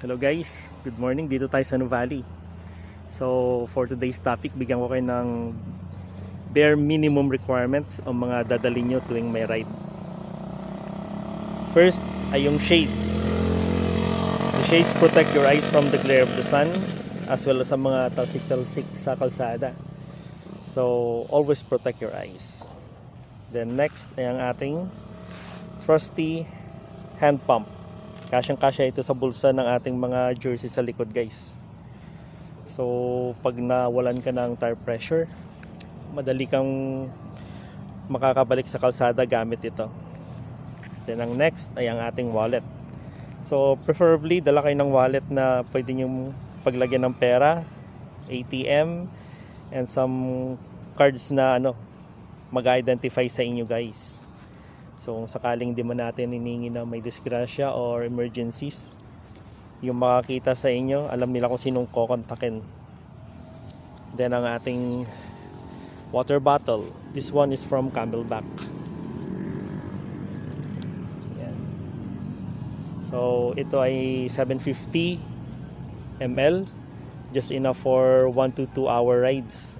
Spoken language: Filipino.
Hello guys, good morning. Dito tayo sa Nuvali. So for today's topic, bigyan ko kayo ng bare minimum requirements o mga dadalhin nyo tuwing may ride. First ay yung shade. The shades protect your eyes from the glare of the sun as well as sa mga talsik-talsik sa kalsada. So always protect your eyes. Then next ay ang ating trusty hand pump. Kasyang-kasya ito sa bulsa ng ating mga jersey sa likod, guys. So pag nawalan ka ng tire pressure, madali kang makakabalik sa kalsada gamit ito. Then ang next ay ang ating wallet. So preferably dala kayo ng wallet na pwede nyo paglagyan ng pera, ATM, and some cards na mag-identify sa inyo, guys. So kung sakaling di man natin hiningi na may disgrasya or emergencies, yung makakita sa inyo, alam nila kung sinong kokontakin. Then ang ating water bottle. This one is from Camelback. Yan. So ito ay 750 ml. Just enough for 1 to 2 hour rides.